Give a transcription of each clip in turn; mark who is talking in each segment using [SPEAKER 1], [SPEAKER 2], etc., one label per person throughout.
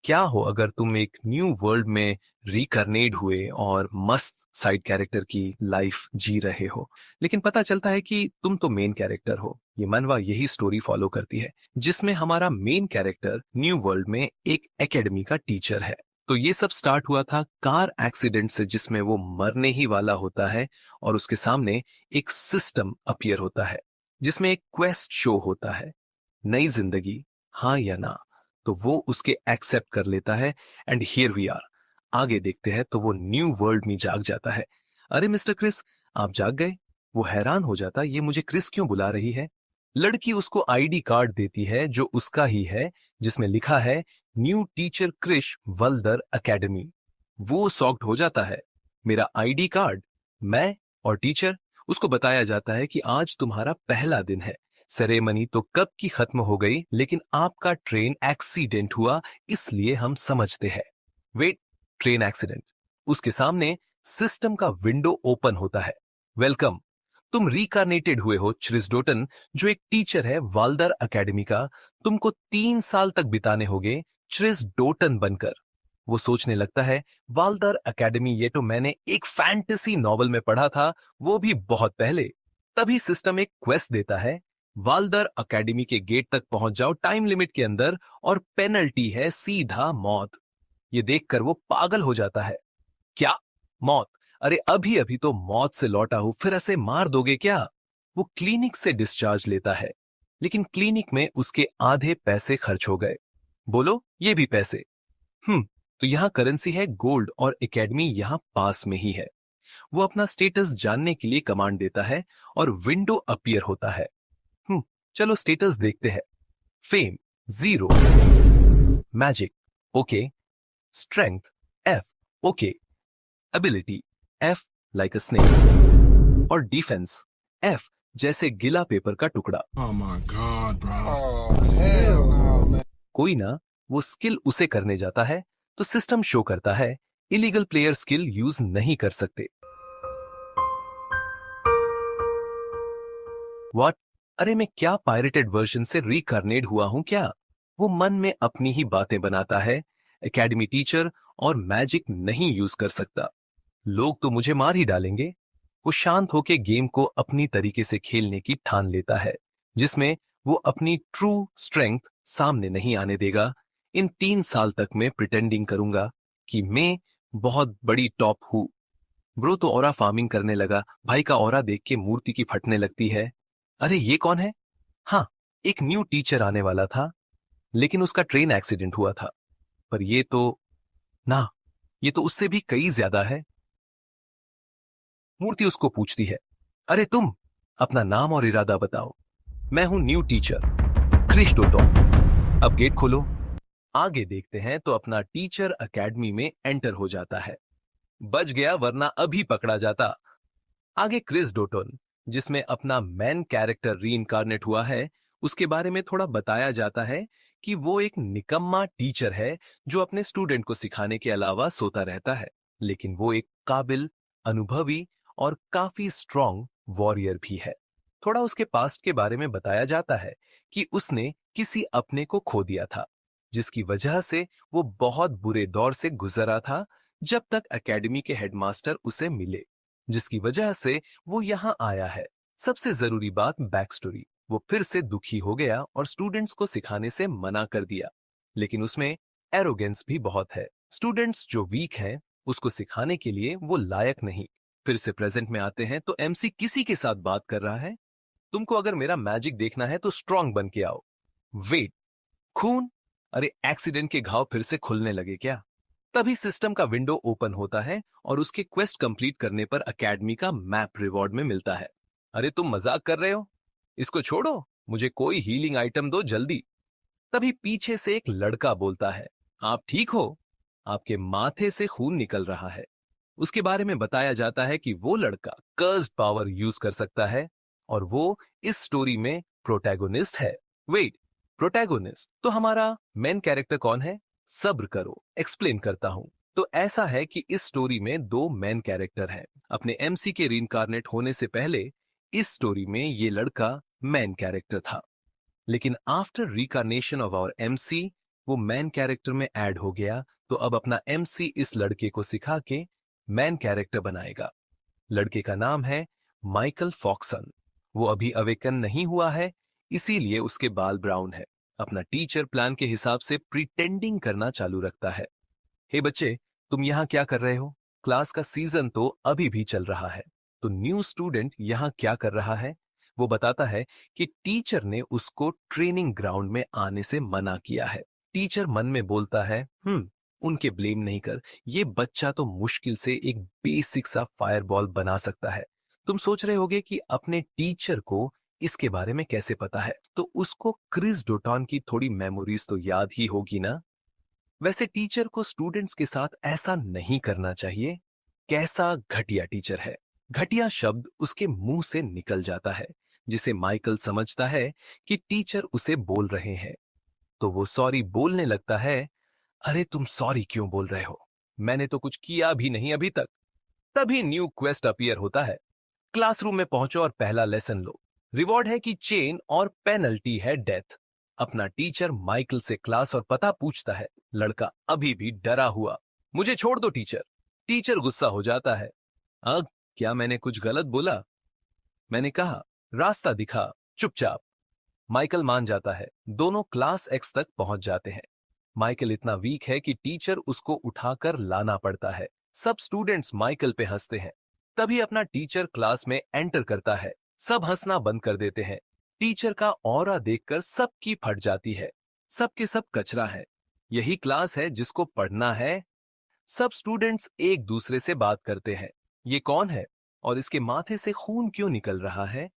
[SPEAKER 1] क्या हो अगर तुम एक न्यू वर्ल्ड में रिकर्नेट हुए और मस्त साइड कैरेक्टर की लाइफ जी रहे हो, लेकिन पता चलता है कि तुम तो मेन कैरेक्टर हो। ये मनवा यही स्टोरी फॉलो करती है, जिसमें हमारा मेन कैरेक्टर न्यू वर्ल्ड में एक एकेडमी का टीचर है। तो ये सब स्टार्ट हुआ था कार एक्सीडेंट से, जिसमें वो मरने ही वाला होता है और उसके सामने एक सिस्टम अपीयर होता है, जिसमें एक क्वेस्ट शो होता है, नई जिंदगी, हाँ या ना। तो वो उसके एक्सेप्ट कर लेता है एंड हियर वी आर। आगे देखते हैं तो वो न्यू वर्ल्ड में जाग जाता है। अरे मिस्टर क्रिस, आप जाग गए? वो हैरान हो जाता, ये मुझे क्रिस क्यों बुला रही है? लड़की उसको आईडी कार्ड देती है जो उसका ही है, जिसमें लिखा है न्यू टीचर क्रिश वल्दर एकेडमी। वो सॉक्ड हो जाता है, मेरा आईडी कार्ड, मैं और टीचर। उसको बताया जाता है कि आज तुम्हारा पहला दिन है। सेरेमनी तो कब की खत्म हो गई, लेकिन आपका ट्रेन एक्सीडेंट हुआ, इसलिए हम समझते हैं। Wait, train accident? उसके सामने सिस्टम का विंडो ओपन होता है। वेलकम, तुम रिकार्नेटेड हुए हो चिरिसडोटन, जो एक टीचर है वाल्दर एकेडमी का। तुमको 3 साल तक बिताने होंगे चिरिसडोटन बनकर। वो सोचने लगता है, वाल्दर एकेडमी, ये तो मैंने एक फैंटेसी नॉवल में पढ़ा था, वो भी बहुत पहले। तभी सिस्टम एक क्वेस्ट देता है, वाल्दर एकेडमी के गेट तक पहुंच जाओ टाइम लिमिट के अंदर, और पेनल्टी है सीधा मौत। ये देखकर वो पागल हो जाता है। क्या? मौत? अरे अभी अभी तो मौत से लौटा हूं, फिर ऐसे मार दोगे क्या? वो क्लिनिक से डिस्चार्ज लेता है, लेकिन क्लिनिक में उसके आधे पैसे खर्च हो गए। बोलो, ये भी पैसे? हम्म। तो यहाँ करेंसी है गोल्ड, और एकेडमी यहाँ पास में ही है। वो अपना स्टेटस जानने के लिए कमांड देता है और विंडो अपीयर होता है। हम्म, चलो स्टेटस देखते हैं। Fame 0, magic okay, strength F okay, ability F like अ स्नेक, और डिफेंस F जैसे गिला पेपर का टुकड़ा।
[SPEAKER 2] Oh my God, bro.
[SPEAKER 3] Oh, hell no, man.
[SPEAKER 1] कोई ना, वो स्किल उसे करने जाता है तो सिस्टम शो करता है, इलीगल प्लेयर स्किल यूज नहीं कर सकते। व्हाट? अरे मैं क्या पायरेटेड वर्जन से रिकर्नेट हुआ हूं क्या? वो मन में अपनी ही बातें बनाता है, एकेडमी टीचर और मैजिक नहीं यूज कर सकता, लोग तो मुझे मार ही डालेंगे। वो शांत होकर गेम को अपनी तरीके से खेलने की ठान लेता है, जिसमें वो अपनी ट्रू स्ट्रेंथ सामने नहीं आने देगा। इन 3 साल तक मैं प्रिटेंडिंग करूंगा कि मैं बहुत बड़ी टॉप हूं। ब्रो तो ऑरा फार्मिंग करने लगा, भाई का ऑरा देख के मूर्ति की फटने लगती है। अरे ये कौन है? हाँ, एक न्यू टीचर आने वाला था, लेकिन उसका ट्रेन एक्सीडेंट हुआ था। पर ये तो ना, ये तो उससे भी कई ज्यादा है। मूर्ति उसको पूछती है, अरे तुम अपना नाम और इरादा बताओ। मैं हूं न्यू टीचर क्रिश डोटोन, अब गेट खोलो। आगे देखते हैं तो अपना टीचर एकेडमी में एंटर हो जाता है। बच गया, वरना अभी पकड़ा जाता। आगे क्रिस डोटोन, जिसमें अपना मैन कैरेक्टर रीइंकार्नेट हुआ है, उसके बारे में थोड़ा बताया जाता है कि वो एक निकम्मा टीचर है जो अपने स्टूडेंट को सिखाने के अलावा सोता रहता है, लेकिन वो एक काबिल, अनुभवी और काफी स्ट्रॉन्ग वॉरियर भी है। थोड़ा उसके पास्ट के बारे में बताया जाता है कि उसने किसी अपने को खो दिया था, जिसकी वजह से वो बहुत बुरे दौर से गुजरा था, जब तक एकेडमी के हेडमास्टर उसे मिले, जिसकी वजह से वो यहाँ आया है। सबसे जरूरी बात, बैक स्टोरी, वो फिर से दुखी हो गया और स्टूडेंट्स को सिखाने से मना कर दिया, लेकिन उसमें एरोगेंस भी बहुत है। स्टूडेंट्स जो वीक हैं, उसको सिखाने के लिए वो लायक नहीं। फिर से प्रेजेंट में आते हैं तो एमसी किसी के साथ बात कर रहा है, तुमको अगर मेरा मैजिक देखना है तो स्ट्रांग बन के आओ। वेट, खून? अरे एक्सीडेंट के घाव फिर से खुलने लगे क्या? तभी सिस्टम का विंडो ओपन होता है और उसके क्वेस्ट कंप्लीट करने पर एकेडमी का मैप रिवॉर्ड में मिलता है। अरे तुम मजाक कर रहे हो? इसको छोड़ो, मुझे कोई हीलिंग आइटम दो जल्दी। तभी पीछे से एक लड़का बोलता है, आप ठीक हो? आपके माथे से खून निकल रहा है। उसके बारे में बताया जाता है कि वो लड़का कर्स्ड पावर यूज कर सकता है और वो इस स्टोरी में प्रोटैगोनिस्ट है। Wait, protagonist? तो हमारा मेन कैरेक्टर कौन है? सब्र करो, एक्सप्लेन करता हूं। तो ऐसा है कि इस स्टोरी में दो मेन कैरेक्टर हैं। अपने एमसी के रीइंकार्नेट होने से पहले इस स्टोरी में ये लड़का मेन कैरेक्टर था, लेकिन after reincarnation of our MC, वो मैन कैरेक्टर में ऐड हो गया, तो अब अपना एमसी इस लड़के को सिखा के मैन कैरेक्टर बनाएगा। लड़के का नाम है माइकल फॉक्सन। वो अभी अवेकन नहीं हुआ है, इसीलिए उसके बाल ब्राउन है। अपना टीचर प्लान के हिसाब से प्रिटेंडिंग करना चालू रखता है। हे बच्चे, तुम यहाँ क्या कर रहे हो? क्लास का सीजन तो अभी भी चल रहा है। तो न्यू स्टूडेंट यहाँ क्या कर रहा है? वो बताता है कि टीचर ने उसको ट्रेनिंग ग्राउंड में आने से मना किया है। टीचर मन में बोलता है, उनके ब्लेम नहीं कर, ये बच्चा तो मुश्किल से एक बेसिक सा फायरबॉल बना सकता है। तुम सोच रहे होगे कि अपने टीचर को इसके बारे में कैसे पता है, तो उसको क्रिस डोटॉन की थोड़ी मेमोरीज तो याद ही होगी ना। वैसे टीचर को स्टूडेंट्स के साथ ऐसा नहीं करना चाहिए। कैसा घटिया टीचर है। घटिया शब्द उसके मुंह से निकल जाता है, जिसे माइकल समझता है कि टीचर उसे बोल रहे हैं। तो वो सॉरी बोलने लगता है। अरे तुम सॉरी क्यों बोल रहे हो? मैंने तो कुछ किया भी नहीं अभी तक। तभी न्यू क्वेस्ट अपीयर होता है। क्लासरूम में पहुंचो और पहला लेसन लो। रिवॉर्ड है कि चेन और पेनल्टी है डेथ। अपना टीचर माइकल से क्लास और पता पूछता है। लड़का अभी भी डरा हुआ। मुझे छोड़ दो टीचर। टीचर गुस्सा हो जाता है। अब क्या मैंने कुछ गलत बोला? मैंने कहा रास्ता दिखा, चुपचाप। माइकल मान जाता है। दोनों क्लास एक्स तक पहुंच जाते हैं। माइकल इतना वीक है कि टीचर उसको उठाकर लाना पड़ता है। सब स्टूडेंट्स माइकल पे हंसते हैं। तभी अपना टीचर क्लास में एंटर करता है। सब हंसना बंद कर देते हैं। टीचर का ऑरा देखकर सबकी फट जाती है। सबके सब कचरा है। यही क्लास है जिसको पढ़ना है। सब स्टूडेंट्स एक दूसरे से बात करते हैं। ये कौन है और इसके माथे से खून क्यों निकल रहा है?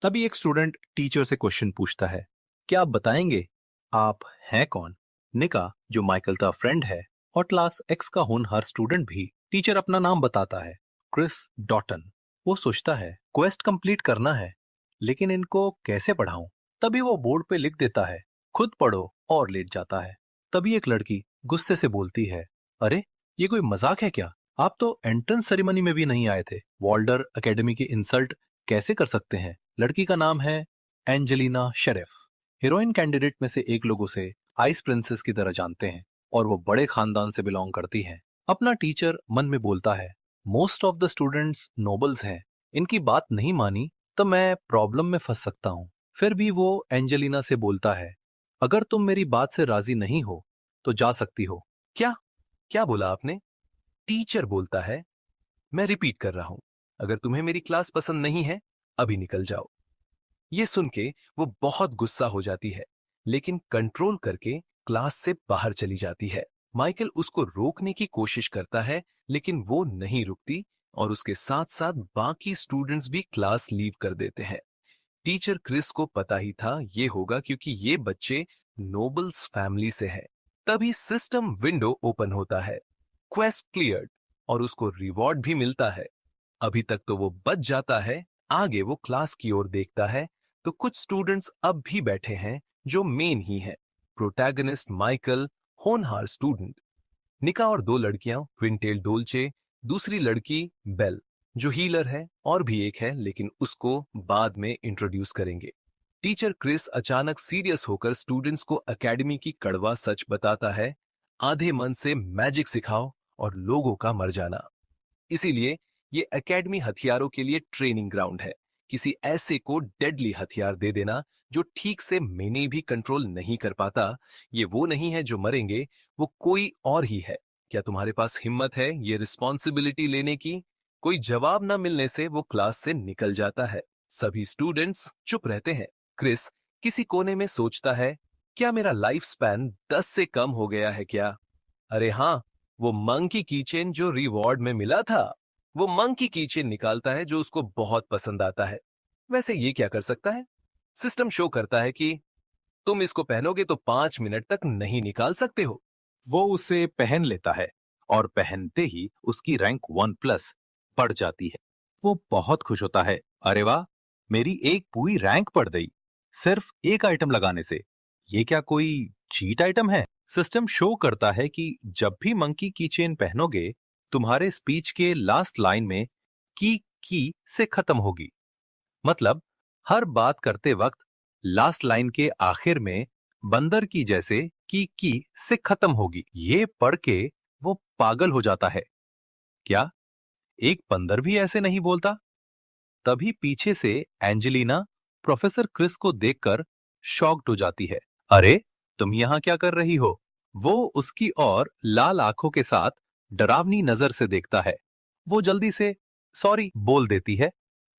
[SPEAKER 2] तभी एक स्टूडेंट टीचर से क्वेश्चन पूछता है, क्या आप बताएंगे आप हैं कौन? निका, जो माइकल का फ्रेंड है और क्लास एक्स का होनहार स्टूडेंट भी, टीचर अपना नाम बताता है, क्रिस डॉटन। वो सोचता है क्वेस्ट कंप्लीट करना है, लेकिन इनको कैसे पढ़ाऊं? तभी वो बोर्ड पे लिख देता है, खुद पढ़ो, और लेट जाता है। तभी एक लड़की गुस्से से बोलती है, अरे ये कोई मजाक है क्या? आप तो एंट्रेंस सेरेमनी में भी नहीं आए थे, वॉल्डर एकेडमी की इंसल्ट कैसे कर सकते हैं? लड़की का नाम है एंजेलिना शेरिफ। हीरोइन कैंडिडेट में से एक लोगों से आइस प्रिंसेस की तरह जानते हैं और वो बड़े खानदान से बिलोंग करती हैं। अपना टीचर मन में बोलता है, most of the students nobles हैं, इनकी बात नहीं मानी तो मैं प्रॉब्लम में फंस सकता हूँ। फिर भी वो एंजेलिना से बोलता है, अगर तुम मेरी बात से राजी नहीं हो तो जा सकती हो।
[SPEAKER 1] क्या क्या बोला आपने? टीचर बोलता है। मैं रिपीट कर रहा हूं, अगर तुम्हें मेरी क्लास पसंद नहीं है, अभी निकल जाओ। ये सुन के वो बहुत गुस्सा हो जाती है, लेकिन कंट्रोल करके क्लास से बाहर चली जाती है। माइकल उसको रोकने की कोशिश करता है, लेकिन वो नहीं रुकती और उसके साथ साथ बाकी स्टूडेंट्स भी क्लास लीव कर देते हैं। टीचर क्रिस को पता ही था ये होगा, क्योंकि ये बच्चे नोबल्स फैमिली से हैं। तभी सिस्टम विंडो ओपन होता है। क्वेस्ट क्लियर्ड और उसको रिवॉर्ड भी मिलता है। अभी तक तो वो बच जाता है। आगे वो क्लास की ओर देखता है तो कुछ स्टूडेंट्स अब भी बैठे हैं जो मेन ही है। प्रोटैगनिस्ट माइकल, होनहार स्टूडेंट निका, और दो लड़कियां, ट्विनटेल डोल्चे, दूसरी लड़की बेल जो हीलर है, और भी एक है लेकिन उसको बाद में इंट्रोड्यूस करेंगे। टीचर क्रिस अचानक सीरियस होकर स्टूडेंट्स को एकेडमी की कड़वा सच बताता है। आधे मन से मैजिक सिखाओ और लोगों का मर जाना। इसीलिए ये एकेडमी हथियारों के लिए ट्रेनिंग ग्राउंड है। किसी ऐसे को डेडली हथियार दे देना जो ठीक से मैंने भी कंट्रोल नहीं कर पाता। ये वो नहीं है जो मरेंगे, वो कोई और ही है। क्या तुम्हारे पास हिम्मत है ये रिस्पॉन्सिबिलिटी लेने की? कोई जवाब न मिलने से वो क्लास से निकल जाता है। सभी स्टूडेंट्स चुप रहते हैं। क्रिस किसी कोने में सोचता है, क्या मेरा लाइफ स्पैन 10 से कम हो गया है क्या? अरे हाँ, वो मंकी कीचेन जो रिवॉर्ड में मिला था। वो मंकी कीचेन निकालता है जो उसको बहुत पसंद आता है। वैसे ये क्या कर सकता है? सिस्टम शो करता है कि तुम इसको पहनोगे तो 5 मिनट तक नहीं निकाल सकते हो।
[SPEAKER 2] वो उसे पहन लेता है और पहनते ही उसकी रैंक 1+ बढ़ जाती है। वो बहुत खुश होता है, अरे वाह, मेरी एक पूरी रैंक बढ़ गई सिर्फ एक आइटम लगाने से। ये क्या कोई चीट आइटम है? सिस्टम शो करता है कि जब भी मंकी की चेन पहनोगे, तुम्हारे स्पीच के लास्ट लाइन में की से खत्म होगी। मतलब हर बात करते वक्त लास्ट लाइन के आखिर में बंदर की जैसे की से खत्म होगी। ये पढ़ के वो पागल हो जाता है। क्या एक बंदर भी ऐसे नहीं बोलता? तभी पीछे से एंजेलिना प्रोफेसर क्रिस को देखकर शॉक्ड हो जाती है। अरे, तुम यहाँ क्या कर रही हो? वो उसकी ओर लाल आंखों के साथ डरावनी नजर से देखता है। वो जल्दी से सॉरी बोल देती है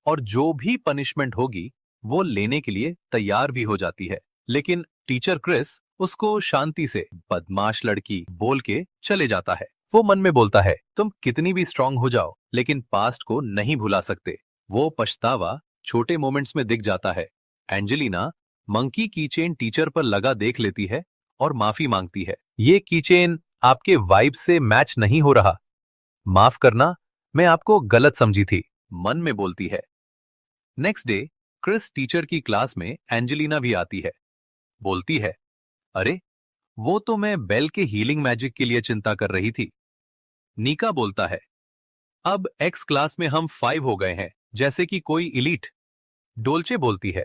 [SPEAKER 2] और जो भी पनिशमेंट होगी वो लेने के लिए तैयार भी हो जाती है। लेकिन टीचर क्रिस उसको शांति से बदमाश लड़की बोल के चले जाता है। वो मन में बोलता है, तुम कितनी भी स्ट्रांग हो जाओ लेकिन पास्ट को नहीं भुला सकते। वो पछतावा छोटे मोमेंट्स में दिख जाता है। एंजेलिना मंकी कीचेन टीचर पर लगा देख लेती है और माफी मांगती है। ये कीचेन आपके वाइब से मैच नहीं हो रहा। माफ करना, मैं आपको गलत समझी थी, मन में बोलती है। नेक्स्ट डे क्रिस टीचर की क्लास में एंजेलिना भी आती है। बोलती है, अरे, वो तो मैं बेल के हीलिंग मैजिक के लिए चिंता कर रही थी। नीका बोलता है, अब एक्स क्लास में हम 5 हो गए हैं, जैसे कि कोई इलीट। डोल्चे बोलती है,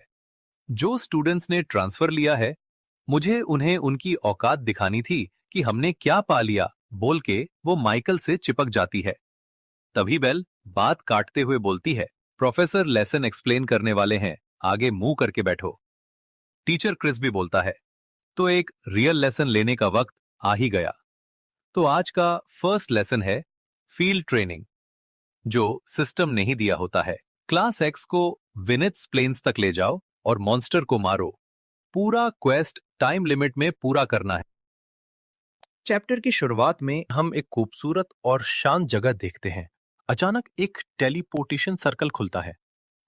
[SPEAKER 2] जो स्टूडेंट्स ने ट्रांसफर लिया है, मुझे उन्हें उनकी औकात दिखानी थी कि हमने क्या पा लिया, बोल के वो माइकल से चिपक जाती है। तभी बेल बात काटते हुए बोलती है, प्रोफेसर लेसन एक्सप्लेन करने वाले हैं, आगे मुंह करके बैठो। टीचर क्रिस भी बोलता है, तो एक रियल लेसन लेने का वक्त आ ही गया। तो आज का फर्स्ट लेसन है फील्ड ट्रेनिंग, जो सिस्टम नहीं दिया होता है। क्लास एक्स को विनिट्स प्लेन्स तक ले जाओ और मॉन्स्टर को मारो। पूरा क्वेस्ट टाइम लिमिट में पूरा करना है। चैप्टर की शुरुआत में हम एक खूबसूरत और शांत जगह देखते हैं। अचानक एक टेलीपोर्टेशन सर्कल खुलता है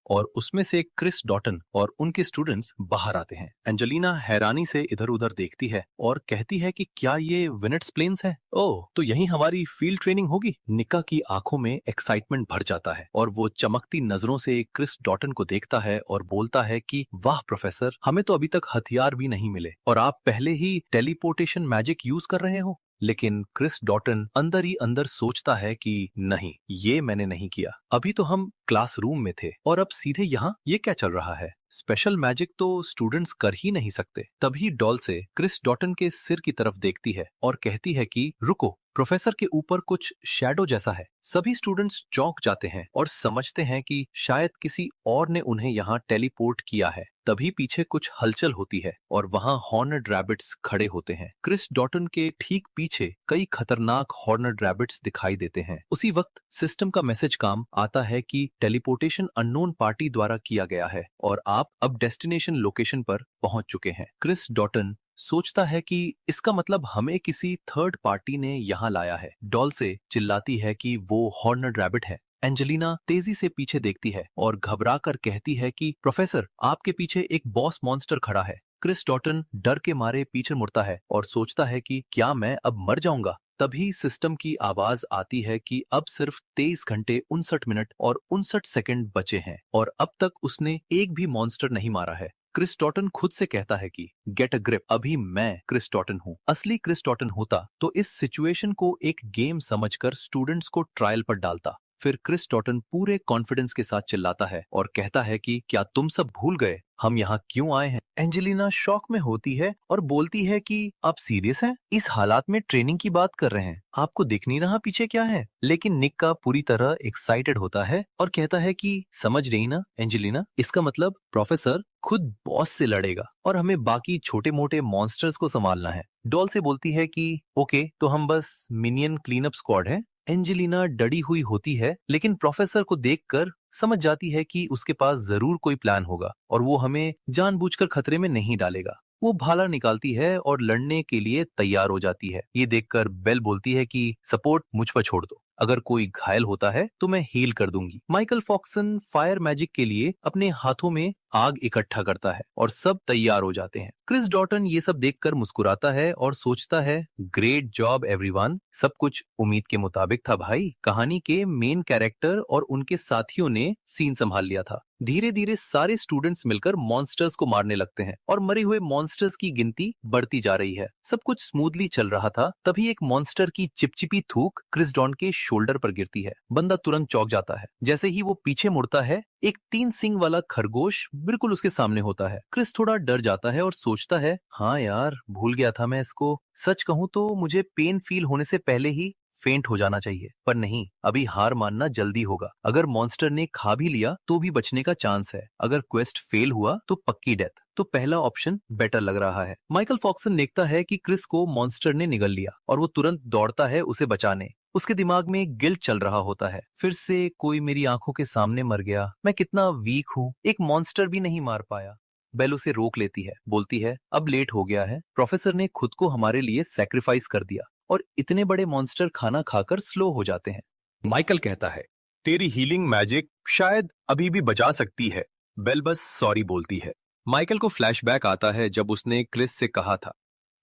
[SPEAKER 2] और उसमें से क्रिस डॉटन और उनके स्टूडेंट्स बाहर आते हैं। एंजेलिना हैरानी से इधर उधर देखती है और कहती है कि क्या ये विनिट्स प्लेन्स है? ओह, तो यही हमारी फील्ड ट्रेनिंग होगी। निका की आंखों में एक्साइटमेंट भर जाता है और वो चमकती नजरों से क्रिस डॉटन को देखता है और बोलता है कि वाह प्रोफेसर, हमें तो अभी तक हथियार भी नहीं मिले और आप पहले ही टेलीपोर्टेशन मैजिक यूज कर रहे हो। लेकिन क्रिस डॉटन अंदर ही अंदर सोचता है कि नहीं, ये मैंने नहीं किया। अभी तो हम क्लासरूम में थे और अब सीधे यहाँ ये क्या चल रहा है? स्पेशल मैजिक तो स्टूडेंट्स कर ही नहीं सकते। तभी डॉल से क्रिस डॉटन के सिर की तरफ देखती है और कहती है कि रुको, प्रोफेसर के ऊपर कुछ शैडो जैसा है। सभी स्टूडेंट्स चौंक जाते हैं और समझते हैं कि शायद किसी और ने उन्हें यहाँ टेलीपोर्ट किया है। तभी पीछे कुछ हलचल होती है और वहाँ हॉर्नड रैबिट्स खड़े होते हैं। क्रिस डॉटन के ठीक पीछे कई खतरनाक हॉर्नड रैबिट्स दिखाई देते हैं। उसी वक्त सिस्टम का मैसेज काम आता है कि टेलीपोर्टेशन अननोन पार्टी द्वारा किया गया है और आप अब डेस्टिनेशन लोकेशन पर पहुंच चुके हैं। क्रिस डॉटन सोचता है कि इसका मतलब हमें किसी थर्ड पार्टी ने यहाँ लाया है। डॉल से चिल्लाती है कि वो हॉर्नड रैबिट है। एंजेलिना तेजी से पीछे देखती है और घबरा कर कहती है कि प्रोफेसर, आपके पीछे एक बॉस मॉन्स्टर खड़ा है। क्रिस डॉटन डर के मारे पीछे मुड़ता है और सोचता है कि क्या मैं अब मर जाऊंगा। तभी सिस्टम की आवाज आती है कि अब सिर्फ 23 घंटे 59 मिनट और 59 सेकंड बचे हैं और अब तक उसने एक भी मॉन्स्टर नहीं मारा है। क्रिस डॉटन खुद से कहता है कि गेट अ ग्रिप, अभी मैं क्रिस डॉटन हूँ। असली क्रिस डॉटन होता तो इस सिचुएशन को एक गेम समझकर स्टूडेंट्स को ट्रायल पर डालता। फिर क्रिस डॉटन पूरे कॉन्फिडेंस के साथ चिल्लाता है और कहता है कि क्या तुम सब भूल गए हम यहाँ क्यों आए हैं? एंजेलिना शॉक में होती है और बोलती है कि आप सीरियस हैं? इस हालात में ट्रेनिंग की बात कर रहे हैं, आपको दिख नहीं रहा पीछे क्या है? लेकिन निक पूरी तरह एक्साइटेड होता है और कहता है कि समझ रही ना एंजेलिना, इसका मतलब प्रोफेसर खुद बॉस से लड़ेगा और हमें बाकी छोटे मोटे मॉन्स्टर्स को संभालना है। डॉल से बोलती है कि ओके, तो हम बस मिनियन क्लीनअप स्क्वाड हैं। एंजेलिना डरी हुई होती है लेकिन प्रोफेसर को देखकर समझ जाती है कि उसके पास जरूर कोई प्लान होगा और वो हमें जानबूझकर खतरे में नहीं डालेगा। वो भाला निकालती है और लड़ने के लिए तैयार हो जाती है। ये देखकर बेल बोलती है कि सपोर्ट मुझ पर छोड़ दो, अगर कोई घायल होता है तो मैं हील कर दूंगी। माइकल फॉक्सन फायर मैजिक के लिए अपने हाथों में आग इकट्ठा करता है और सब तैयार हो जाते हैं। क्रिस डॉटन ये सब देखकर मुस्कुराता है और सोचता है ग्रेट जॉब एवरीवन, सब कुछ उम्मीद के मुताबिक था भाई। कहानी के मेन कैरेक्टर और उनके साथियों ने सीन संभाल लिया था। धीरे धीरे सारे स्टूडेंट्स मिलकर मॉन्स्टर्स को मारने लगते हैं और मरे हुए मॉन्स्टर्स की गिनती बढ़ती जा रही है। सब कुछ स्मूथली चल रहा था, तभी एक मॉन्स्टर की चिपचिपी थूक क्रिस डॉन के शोल्डर पर गिरती है। बंदा तुरंत चौंक जाता है। जैसे ही वो पीछे मुड़ता है, एक 3 सींग वाला खरगोश बिल्कुल उसके सामने होता है। क्रिस थोड़ा डर जाता है और सोचता है, हाँ यार, भूल गया था मैं इसको। सच कहूं तो मुझे पेन फील होने से पहले ही फेंट हो जाना चाहिए, पर नहीं, अभी हार मानना जल्दी होगा। अगर मॉन्स्टर ने खा भी लिया तो भी बचने का चांस है। अगर क्वेस्ट फेल हुआ तो पक्की डेथ। तो पहला ऑप्शन बेटर लग रहा है। माइकल फॉक्सन देखता है कि क्रिस को मॉन्स्टर ने निगल लिया और वो तुरंत दौड़ता है उसे बचाने। उसके दिमाग में गिल्ट चल रहा होता है, फिर से कोई मेरी आंखों के सामने मर गया, मैं कितना वीक हूँ, एक मॉन्स्टर भी नहीं मार पाया। बेल उसे रोक लेती है, बोलती है, अब लेट हो गया है, प्रोफेसर ने खुद को हमारे लिए सैक्रिफाइस कर दिया और इतने बड़े मॉन्स्टर खाना खाकर स्लो हो जाते हैं।
[SPEAKER 1] माइकल कहता है, तेरी हीलिंग मैजिक शायद अभी भी बचा सकती है। बेल बस सॉरी बोलती है। माइकल को फ्लैशबैक आता है जब उसने क्रिस से कहा था,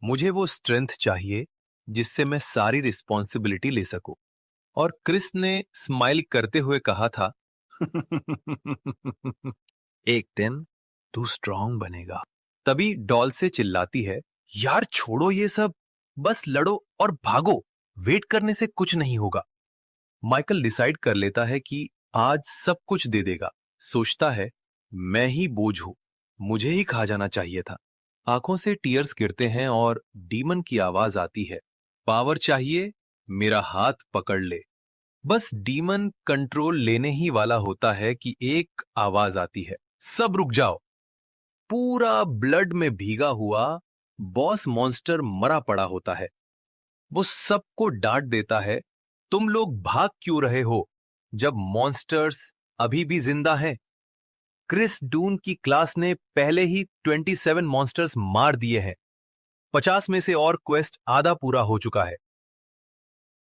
[SPEAKER 1] मुझे वो स्ट्रेंथ चाहिए जिससे मैं सारी रिस्पॉन्सिबिलिटी ले सकूं। और क्रिस ने स्माइल करते हुए कहा था, एक दिन तू स्ट्रांग बनेगा। तभी डॉल से चिल्लाती है, यार छोड़ो ये सब, बस लड़ो और भागो, वेट करने से कुछ नहीं होगा। माइकल डिसाइड कर लेता है कि आज सब कुछ दे देगा। सोचता है, मैं ही बोझ हूं, मुझे ही खा जाना चाहिए था। आंखों से टीयर्स गिरते हैं और डीमन की आवाज आती है, पावर चाहिए, मेरा हाथ पकड़ ले। बस डीमन कंट्रोल लेने ही वाला होता है कि एक आवाज आती है, सब रुक जाओ। पूरा ब्लड में भीगा हुआ बॉस मॉन्स्टर मरा पड़ा होता है। वो सबको डांट देता है, तुम लोग भाग क्यों रहे हो जब मॉन्स्टर्स अभी भी जिंदा हैं? क्रिस डून की क्लास ने पहले ही 27 मॉन्स्टर्स मार दिए हैं। 50 में से और क्वेस्ट आधा पूरा हो चुका है।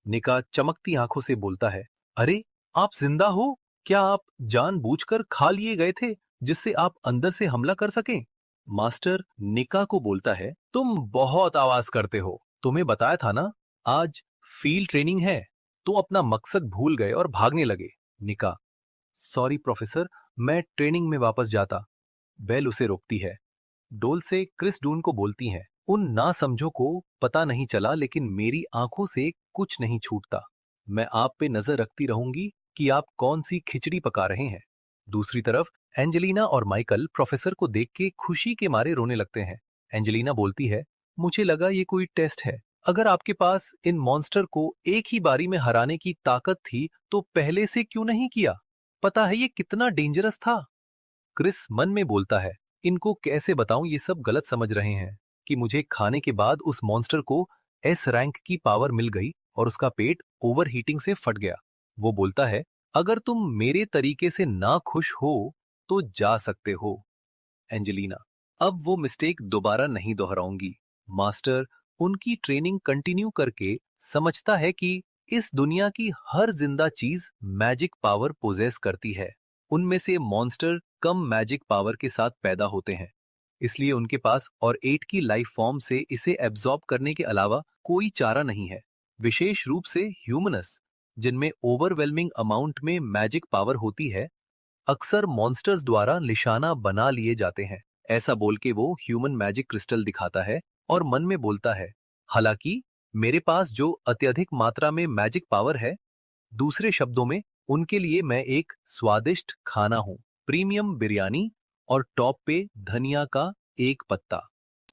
[SPEAKER 1] निका चमकती आंखों से बोलता है, अरे आप जिंदा हो? क्या आप जानबूझकर खा लिए गए थे जिससे आप अंदर से हमला कर सकें? मास्टर निका को बोलता है, तुम बहुत आवाज करते हो, तुम्हें बताया था ना आज फील्ड ट्रेनिंग है। तो अपना मकसद भूल गए और भागने लगे। निका, सॉरी प्रोफेसर, मैं ट्रेनिंग में वापस जाता। बेल उसे रोकती है। डोल से क्रिस डून को बोलती हैं, उन ना समझो को पता नहीं चला, लेकिन मेरी आंखों से कुछ नहीं छूटता। मैं आप पे नजर रखती रहूंगी कि आप कौन सी खिचड़ी पका रहे हैं। दूसरी तरफ एंजेलिना और माइकल प्रोफेसर को देख के खुशी के मारे रोने लगते हैं। एंजेलिना बोलती है, मुझे लगा ये कोई टेस्ट है। अगर आपके पास इन मॉन्स्टर को एक ही बारी में हराने की ताकत थी तो पहले से क्यों नहीं किया? पता है ये कितना डेंजरस था। क्रिस मन में बोलता है, इनको कैसे बताऊं, ये सब गलत समझ रहे हैं कि मुझे खाने के बाद उस मॉन्स्टर को एस रैंक की पावर मिल गई और उसका पेट ओवर हीटिंग से फट गया। वो बोलता है, अगर तुम मेरे तरीके से ना खुश हो तो जा सकते हो। एंजेलिना, अब वो मिस्टेक दोबारा नहीं दोहराऊंगी। मास्टर उनकी ट्रेनिंग कंटिन्यू करके समझता है कि इस दुनिया की हर जिंदा चीज मैजिक पावर पोजेस करती है। उनमें से मॉन्स्टर कम मैजिक पावर के साथ पैदा होते हैं, इसलिए उनके पास और 8 की लाइफ फॉर्म से इसे एब्जॉर्ब करने के अलावा कोई चारा नहीं है। विशेष रूप से ह्यूमनस, जिनमें ओवरवेलमिंग अमाउंट में मैजिक पावर होती है, अक्सर मॉन्स्टर्स द्वारा निशाना बना लिए जाते हैं। ऐसा बोल के वो ह्यूमन मैजिक क्रिस्टल दिखाता है और मन में बोलता है, हालांकि मेरे पास जो अत्यधिक मात्रा में मैजिक पावर है, दूसरे शब्दों में उनके लिए मैं एक स्वादिष्ट खाना हूं, प्रीमियम बिरयानी और टॉप पे धनिया का एक पत्ता।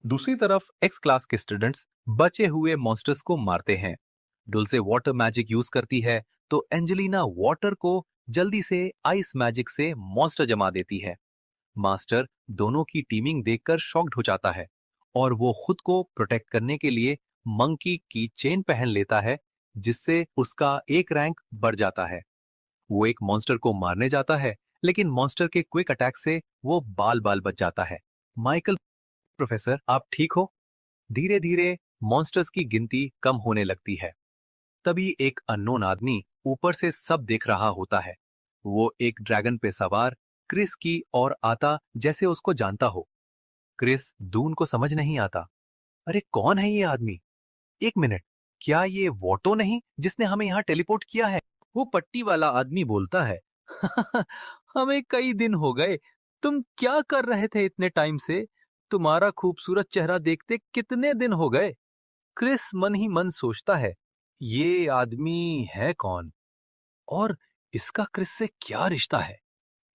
[SPEAKER 1] दूसरी तरफ एक्स क्लास के स्टूडेंट्स बचे हुए मॉन्स्टर्स को मारते हैं। डुल्से वाटर मैजिक यूज करती है तो एंजेलिना वाटर को जल्दी से आइस मैजिक से मॉन्स्टर जमा देती है। मास्टर दोनों की टीमिंग देखकर शॉक्ड हो जाता है और वो खुद को प्रोटेक्ट करने के लिए मंकी की चेन पहन लेता है, जिससे उसका एक रैंक बढ़ जाता है। वो एक मॉन्स्टर को मारने जाता है, लेकिन मॉन्स्टर के क्विक अटैक से वो बाल बाल बच जाता है। माइकल, प्रोफेसर आप ठीक हो? धीरे धीरे मॉन्स्टर्स की गिनती कम होने लगती है। तभी एक अननोन आदमी ऊपर से सब देख रहा होता है। वो एक ड्रैगन पे सवार क्रिस की ओर आता जैसे उसको जानता हो। क्रिस दून को समझ नहीं आता। अरे कौन है ये आदमी? एक मिनट, क्या ये वोटो नहीं जिसने हमें यहाँ टेलीपोर्ट किया है? वो पट्टी वाला आदमी बोलता है, हमें कई दिन हो गए, तुम क्या कर रहे थे इतने टाइम से? तुम्हारा खूबसूरत चेहरा देखते कितने दिन हो गए? क्रिस मन ही मन सोचता है, ये आदमी है कौन और इसका क्रिस से क्या रिश्ता है?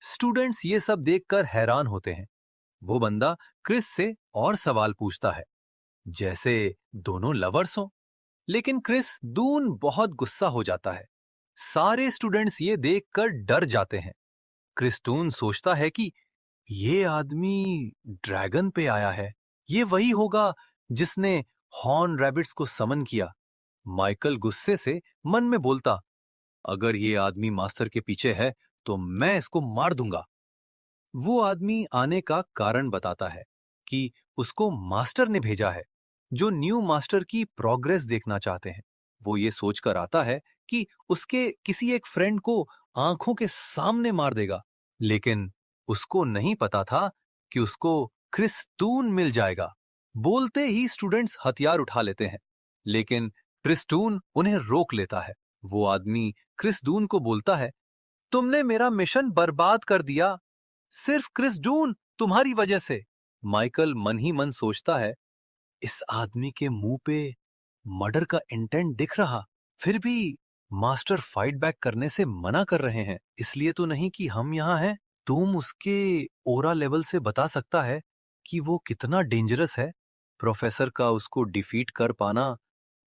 [SPEAKER 2] स्टूडेंट्स ये सब देखकर हैरान होते हैं। वो बंदा क्रिस से और सवाल पूछता है, जैसे दोनों लवर्स हों। लेकिन क्रिस दून बहुत गुस्सा हो जाता है। सारे स्टूडेंट्स ये देखकर डर जाते हैं। क्रिस्टून सोचता है कि ये आदमी ड्रैगन पे आया है। ये वही होगा जिसने हॉर्न रैबिट्स को समन किया। माइकल गुस्से से मन में बोलता, अगर ये आदमी मास्टर के पीछे है तो मैं इसको मार दूंगा। वो आदमी आने का कारण बताता है कि उसको मास्टर ने भेजा है, जो न्यू मास्टर की प्रोग्रेस देखना चाहते हैं। वो ये सोचकर आता है कि उसके किसी एक फ्रेंड को आंखों के सामने मार देगा, लेकिन उसको नहीं पता था कि उसको क्रिस्टून मिल जाएगा। बोलते ही स्टूडेंट्स हथियार उठा लेते हैं, लेकिन क्रिस्टून उन्हें रोक लेता है। वो आदमी क्रिस्टून को बोलता है, तुमने मेरा मिशन बर्बाद कर दिया, सिर्फ क्रिस्टून तुम्हारी वजह से। माइकल मन ही मन सोचता है, इस आदमी के मुंह पे मर्डर का इंटेंट दिख रहा, फिर भी मास्टर फाइट बैक करने से मना कर रहे हैं। इसलिए तो नहीं कि हम यहाँ हैं। तुम उसके ओरा लेवल से बता सकता है कि वो कितना डेंजरस है। प्रोफेसर का उसको डिफीट कर पाना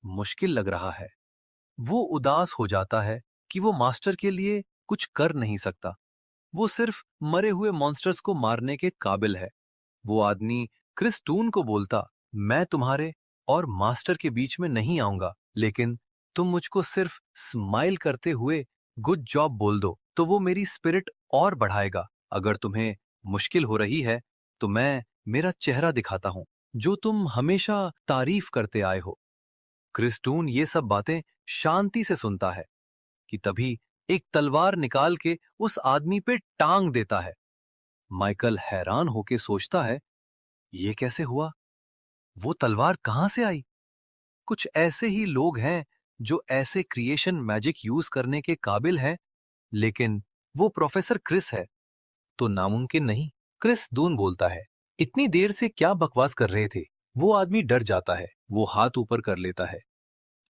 [SPEAKER 2] मुश्किल लग रहा है। वो उदास हो जाता है कि वो मास्टर के लिए कुछ कर नहीं सकता। वो सिर्फ मरे हुए मॉन्स्टर्स को मारने के काबिल है। वो आदमी क्रिस्टून को बोलता, मैं तुम्हारे और मास्टर के बीच में नहीं आऊंगा, लेकिन तुम मुझको सिर्फ स्माइल करते हुए गुड जॉब बोल दो तो वो मेरी स्पिरिट और बढ़ाएगा। अगर तुम्हें मुश्किल हो रही है तो मैं मेरा चेहरा दिखाता हूं, जो तुम हमेशा तारीफ करते आए हो। क्रिस्टून ये सब बातें शांति से सुनता है कि तभी एक तलवार निकाल के उस आदमी पे टांग देता है। माइकल हैरान होके सोचता है, ये कैसे हुआ? वो तलवार कहां से आई? कुछ ऐसे ही लोग हैं जो ऐसे क्रिएशन मैजिक यूज करने के काबिल हैं, लेकिन वो प्रोफेसर क्रिस है तो नामुमकिन नहीं। क्रिस दून बोलता है, इतनी देर से क्या बकवास कर रहे थे? वो आदमी डर जाता है। वो हाथ ऊपर कर लेता है,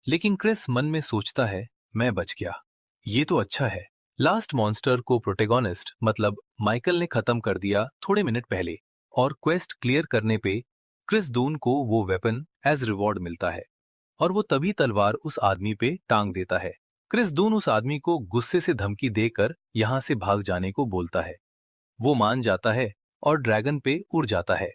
[SPEAKER 2] लेकिन क्रिस मन में सोचता है, मैं बच गया, ये तो अच्छा है। लास्ट मॉन्स्टर को प्रोटेगोनिस्ट मतलब माइकल ने खत्म कर दिया थोड़े मिनट पहले, और क्वेस्ट क्लियर करने पे क्रिस दून को वो वेपन एज रिवॉर्ड मिलता है और वो तभी तलवार उस आदमी पे टांग देता है। क्रिस दून उस आदमी को गुस्से से धमकी देकर यहाँ से भाग जाने को बोलता है। वो मान जाता है और ड्रैगन पे उड़ जाता है।